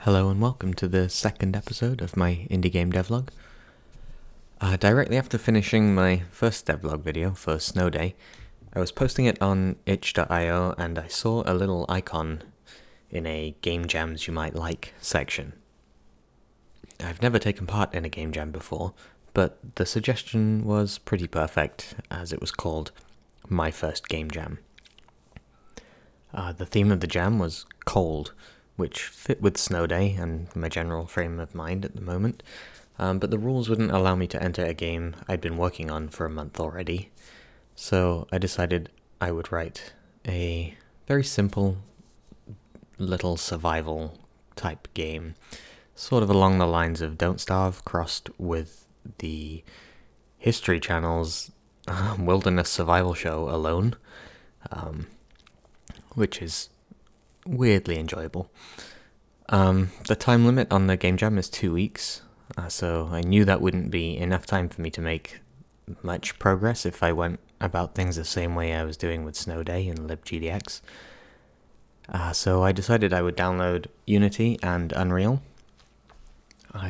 Hello and welcome to the second episode of my indie game devlog. Directly after finishing my first devlog video for Snow Day, I was posting it on itch.io and I saw a little icon in a Game Jams You Might Like section. I've never taken part in a Game Jam before, but the suggestion was pretty perfect, as it was called My First Game Jam. The theme of the jam was cold, which fit with Snow Day and my general frame of mind at the moment, but the rules wouldn't allow me to enter a game I'd been working on for a month already, so I decided I would write a very simple little survival type game, sort of along the lines of Don't Starve crossed with the History Channel's wilderness survival show Alone, which is weirdly enjoyable. The time limit on the game jam is 2 weeks, so I knew that wouldn't be enough time for me to make much progress if I went about things the same way I was doing with Snow Day and libgdx. So I decided I would download Unity and Unreal,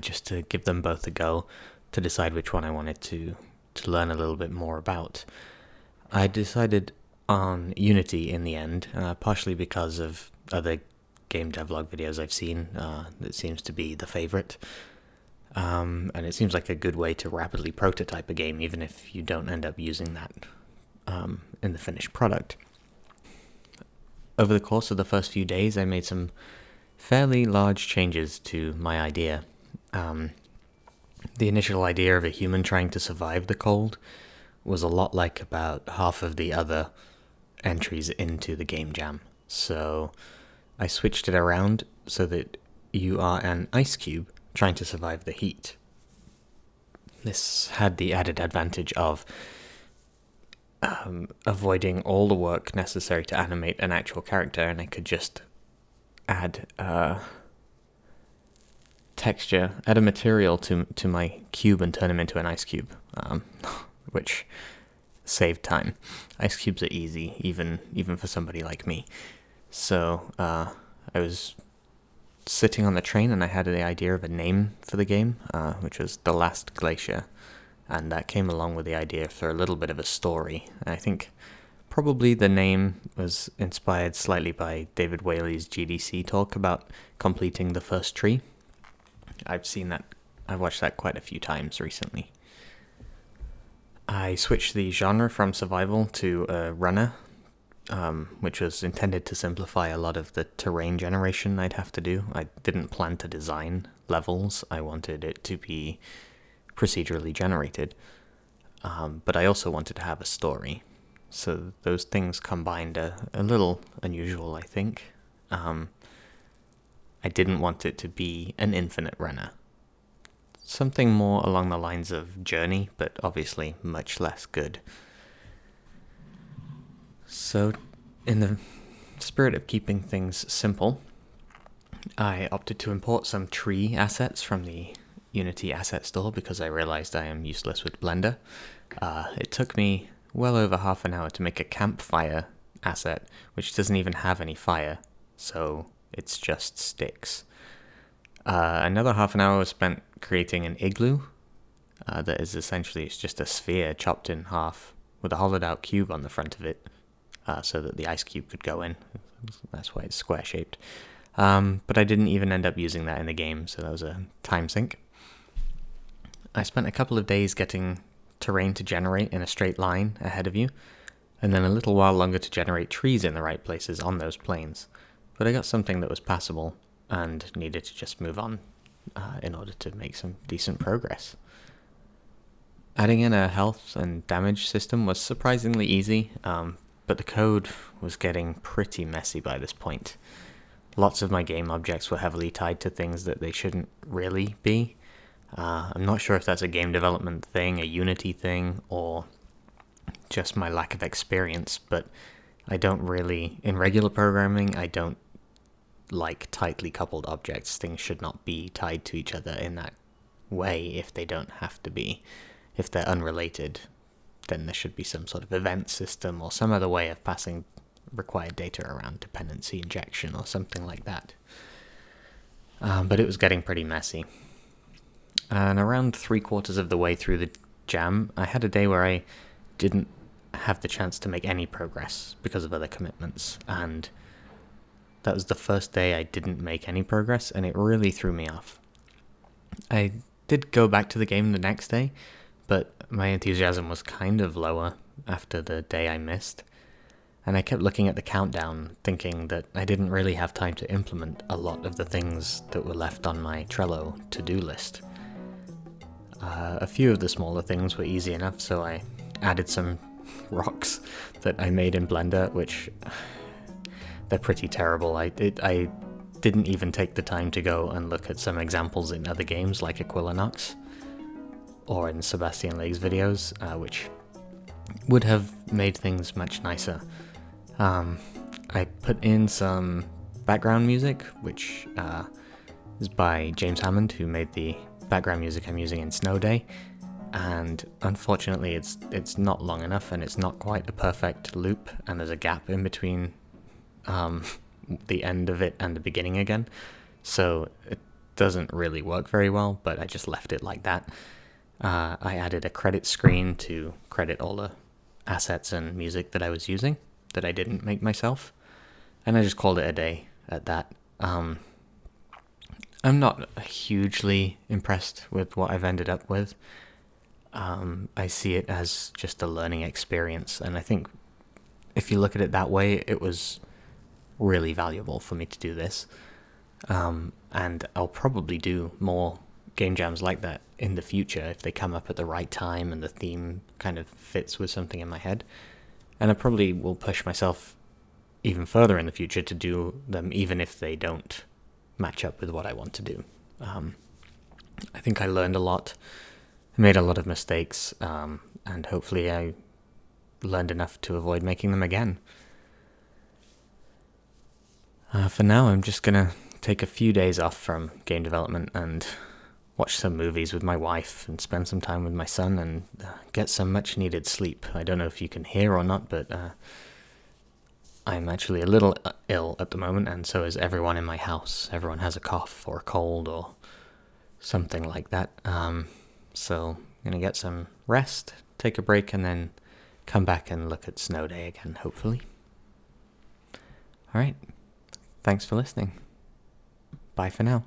just to give them both a go, to decide which one I wanted to learn a little bit more about. I decided on Unity in the end, partially because of other game devlog videos I've seen. That seems to be the favorite, and it seems like a good way to rapidly prototype a game, even if you don't end up using that in the finished product. Over the course of the first few days, I made some fairly large changes to my idea. The initial idea of a human trying to survive the cold was a lot like about half of the other entries into the game jam. So I switched it around so that you are an ice cube trying to survive the heat. This had the added advantage of avoiding all the work necessary to animate an actual character, and I could just add texture, add a material to my cube and turn him into an ice cube, which saved time. Ice cubes are easy, even for somebody like me. So I was sitting on the train and I had the idea of a name for the game, which was The Last Glacier, and that came along with the idea for a little bit of a story. I think probably the name was inspired slightly by David Whaley's GDC talk about completing the first tree. I've watched that quite a few times recently. I switched the genre from survival to a runner, which was intended to simplify a lot of the terrain generation I'd have to do. I didn't plan to design levels, I wanted it to be procedurally generated, but I also wanted to have a story. So those things combined a little unusual, I think. I didn't want it to be an infinite runner. Something more along the lines of Journey, but obviously much less good. So, in the spirit of keeping things simple, I opted to import some tree assets from the Unity asset store because I realized I am useless with Blender. It took me well over half an hour to make a campfire asset, which doesn't even have any fire, so it's just sticks. Another half an hour was spent creating an igloo that is essentially, it's just a sphere chopped in half with a hollowed out cube on the front of it, so that the ice cube could go in. That's why it's square shaped. But I didn't even end up using that in the game, so that was a time sink. I spent a couple of days getting terrain to generate in a straight line ahead of you, and then a little while longer to generate trees in the right places on those planes. But I got something that was passable and needed to just move on in order to make some decent progress. Adding in a health and damage system was surprisingly easy, but the code was getting pretty messy by this point. Lots of my game objects were heavily tied to things that they shouldn't really be. I'm not sure if that's a game development thing, a Unity thing, or just my lack of experience, but I don't really, in regular programming, I don't like tightly coupled objects. Things should not be tied to each other in that way if they don't have to be. If they're unrelated, then there should be some sort of event system or some other way of passing required data around, dependency injection or something like that. but it was getting pretty messy. And around 3/4 of the way through the jam, I had a day where I didn't have the chance to make any progress because of other commitments, and that was the first day I didn't make any progress, and it really threw me off. I did go back to the game the next day, but my enthusiasm was kind of lower after the day I missed, and I kept looking at the countdown, thinking that I didn't really have time to implement a lot of the things that were left on my Trello to-do list. A few of the smaller things were easy enough, so I added some rocks that I made in Blender, which they're pretty terrible. I didn't even take the time to go and look at some examples in other games like Aquilinox or in Sebastian Leg's videos, which would have made things much nicer. I put in some background music, which is by James Hammond, who made the background music I'm using in Snow Day, and unfortunately it's not long enough, and it's not quite a perfect loop, and there's a gap in between the end of it and the beginning again, so it doesn't really work very well, but I just left it like that. I added a credit screen to credit all the assets and music that I was using that I didn't make myself, and I just called it a day at that. I'm not hugely impressed with what I've ended up with. I see it as just a learning experience, and I think if you look at it that way, it was really valuable for me to do this. And I'll probably do more game jams like that in the future if they come up at the right time and the theme kind of fits with something in my head. And I probably will push myself even further in the future to do them even if they don't match up with what I want to do. I think I learned a lot, made a lot of mistakes, and hopefully I learned enough to avoid making them again. For now, I'm just gonna take a few days off from game development and watch some movies with my wife and spend some time with my son and get some much needed sleep. I don't know if you can hear or not, but I'm actually a little ill at the moment, and so is everyone in my house. Everyone has a cough or a cold or something like that. So I'm going to get some rest, take a break, and then come back and look at Snow Day again, hopefully. Alright, thanks for listening. Bye for now.